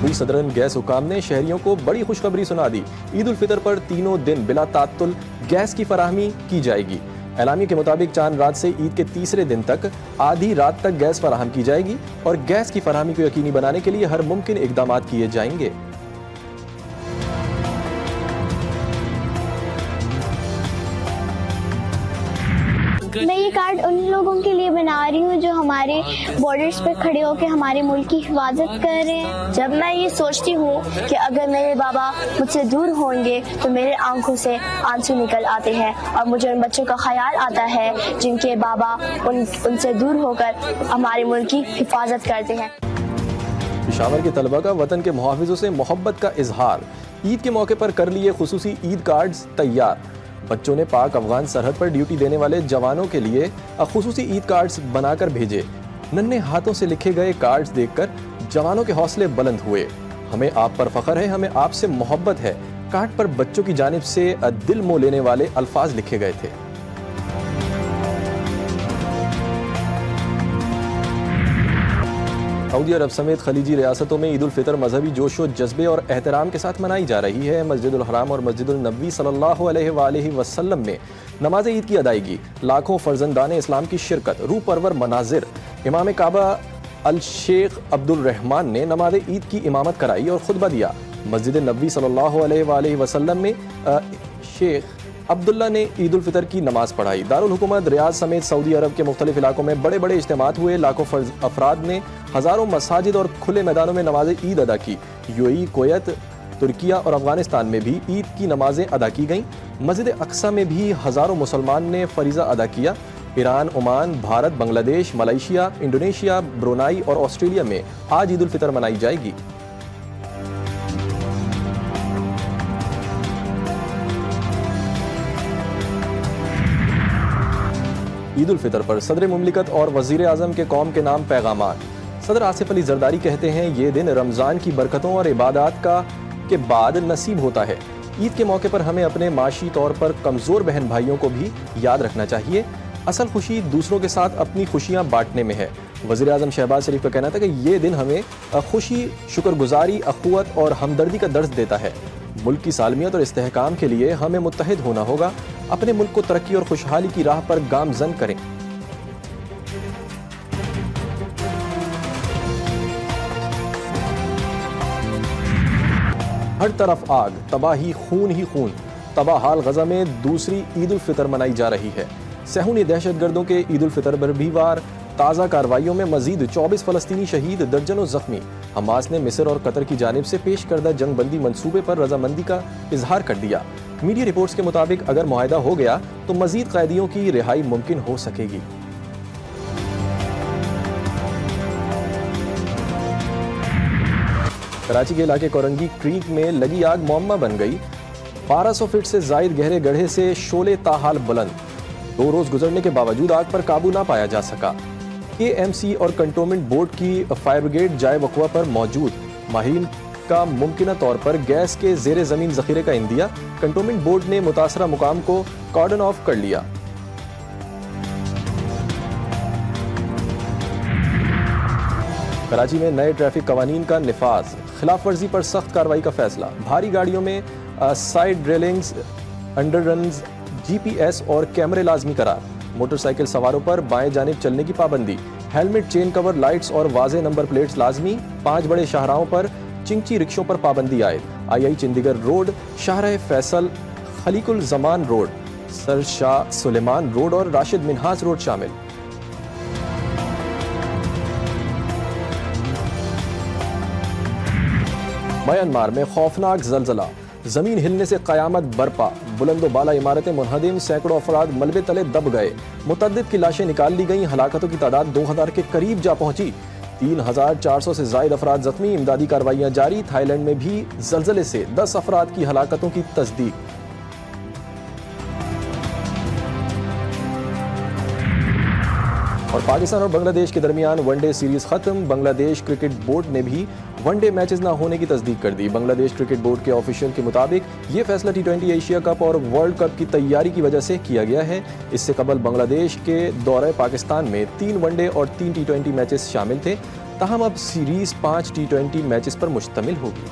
Saudi southern gas हुकाम ने शहरियों को बड़ी खुशखबरी सुना दी। ईद उल फितर पर तीनों दिन बिला तात्तुल गैस की फराहमी की जाएगी। एलामी के मुताबिक चांद रात से ईद के तीसरे दिन तक आधी रात तक गैस फराहम की जाएगी और गैस की फराहमी को यकीनी बनाने के लिए हर मुमकिन इकदाम किए जाएंगे। मैं ये कार्ड उन लोगों के लिए बना रही हूँ जो हमारे बॉर्डर्स पे खड़े होकर हमारे मुल्क की हिफाजत कर रहे हैं। जब मैं ये सोचती हूँ कि अगर मेरे बाबा मुझसे दूर होंगे तो मेरे आंखों से आंसू निकल आते हैं और मुझे उन बच्चों का ख्याल आता है जिनके बाबा उनसे दूर होकर हमारे मुल्क की हिफाजत करते हैं। पेशावर के तलबा का वतन के मुहाफिजों से मोहब्बत का इजहार। ईद के मौके पर कर लिए खुसूसी ईद कार्ड्स तैयार। बच्चों ने पाक अफगान सरहद पर ड्यूटी देने वाले जवानों के लिए खुसूसी ईद कार्ड्स बनाकर भेजे। नन्हे हाथों से लिखे गए कार्ड्स देखकर जवानों के हौसले बुलंद हुए। हमें आप पर फख्र है, हमें आपसे मोहब्बत है। कार्ड पर बच्चों की जानिब से दिल मोह लेने वाले अल्फाज लिखे गए थे। सऊदी अरब समेत खलीजी रियासतों में ईद उल फितर मजहबी जोश व जज्बे और एहतराम के साथ मनाई जा रही है। मस्जिदुल हराम और मस्जिदुल नबवी सल्लल्लाहु अलैहि वसल्लम में नमाज ईद की अदायगी, लाखों फर्जंदान इस्लाम की शिरकत, रूह परवर मनाजिर। इमाम काबा अल शेख अब्दुल रहमान ने नमाज ईद की इमामत कराई और खुतबा दिया। मस्जिद नबवी सल्लल्लाहु अलैहि वसल्लम में शेख अब्दुल्ला ने ईद उल फितर की नमाज पढ़ाई। दारुल हुकूमत रियाद समेत सऊदी अरब के मुख्तलिफ इलाकों में बड़े बड़े इज्तिमात हुए। लाखों अफराद ने हज़ारों मसाजिद और खुले मैदानों में नमाज ईद अदा की। यूएई, कुवैत, तुर्किया और अफगानिस्तान में भी ईद की नमाजें अदा की गईं। मस्जिद अक्सा में भी हज़ारों मुसलमान ने फरीज़ा अदा किया। Iran, Oman, Bharat, Bangladesh, Malaysia, Indonesia, Brunei और ऑस्ट्रेलिया में आज ईद उल फितर मनाई जाएगी। ईद उल फितर पर सदर मुमलिकत और वज़ीर आज़म के कौम के नाम पैगामात। सदर आसिफ अली जरदारी कहते हैं, ये दिन रमज़ान की बरकतों और इबादत के बाद नसीब होता है। ईद के मौके पर हमें अपने माशी तौर पर कमज़ोर बहन भाइयों को भी याद रखना चाहिए। असल खुशी दूसरों के साथ अपनी खुशियाँ बांटने में है। वज़ीर आज़म शहबाज शरीफ का कहना था कि ये दिन हमें खुशी, शुक्रगुजारी, अख़ुवत और हमदर्दी का दर्स देता है। मुल्क की सालमियत और इस्तेहकाम के लिए हमें मुत्तहिद होना होगा। अपने मुल्क को तरक्की और खुशहाली की राह पर गामजन करें। हर तरफ आग, तबाही, खून ही खून। तबाहाल गजा में दूसरी ईद उल फितर मनाई जा रही है। सहूनी दहशतगर्दों के ईद उल फितर पर भी वार। ताज़ा कार्रवाइयों में मजीद 24 फ़लस्तीनी शहीद, दर्जनों जख्मी। हमास ने मिस्र और कतर की जानिब से पेश करदा जंगबंदी मंसूबे पर रजामंदी का इजहार कर दिया। मीडिया रिपोर्ट्स के मुताबिक अगर मुआहदा हो गया तो मजीद कैदियों की रिहाई मुमकिन हो सकेगी। कराची के इलाके कोरंगी क्रीक में लगी आग मुअम्मा बन गई। 1200 फीट से जायद गहरे गड्ढे से शोले ताहाल बुलंद। 2 रोज गुजरने के बावजूद आग पर काबू ना पाया जा सका। KMC और कंटोनमेंट बोर्ड की फायर ब्रिगेड जाए वक़्वा पर मौजूद। माहिरीन का मुमकिन तौर पर गैस के ज़ेरे ज़मीन ज़ख़ीरे का इंदिया। कंटोनमेंट बोर्ड ने मुतासरा मुकाम को कॉर्डन ऑफ कर लिया। कराची में नए ट्रैफिक कवानीन का निफाज। खिलाफ वर्जी पर सख्त कार्रवाई का फैसला। भारी गाड़ियों में साइड रेलिंग्स, अंडररन्स, GPS और कैमरे लाजमी करार। मोटरसाइकिल सवारों पर बाएं जानिब चलने की पाबंदी। हेलमेट, चेन कवर, लाइट्स और वाज़े नंबर प्लेट्स लाजमी। 5 बड़े शाहराहों पर चिंची रिक्शों पर पाबंदी आयद। II Chandigarh road, Shahrah Faisal, Khaliqul Zaman road, sir Shah Sulaiman road और राशिद मिन्हाज रोड शामिल। म्यांमार में खौफनाक जलजला, जमीन हिलने से कयामत बरपा। बुलंदो बाला इमारतें मुनहदिम, सैकड़ों अफराद मलबे तले दब गए। मुतअद्दिद की लाशें निकाल ली गईं। हलाकतों की तादाद 2000 के करीब जा पहुंची। 3400 से जायद अफराद जख्मी। इमदादी कार्रवाइयां जारी। थाईलैंड में भी जलजले से 10 अफराद की हलाकतों की तस्दीक। और पाकिस्तान और बांग्लादेश के दरमियान वनडे सीरीज खत्म। बांग्लादेश क्रिकेट बोर्ड ने भी वनडे मैचेस ना होने की तस्दीक कर दी। बांग्लादेश क्रिकेट बोर्ड के ऑफिशियल के मुताबिक ये फैसला T20 एशिया कप और वर्ल्ड कप की तैयारी की वजह से किया गया है। इससे कबल बांग्लादेश के दौरे पाकिस्तान में 3 वनडे और 3 T20 मैचेस शामिल थे। ताहम अब सीरीज 5 T20 मैचेस पर मुश्तमिल होगी।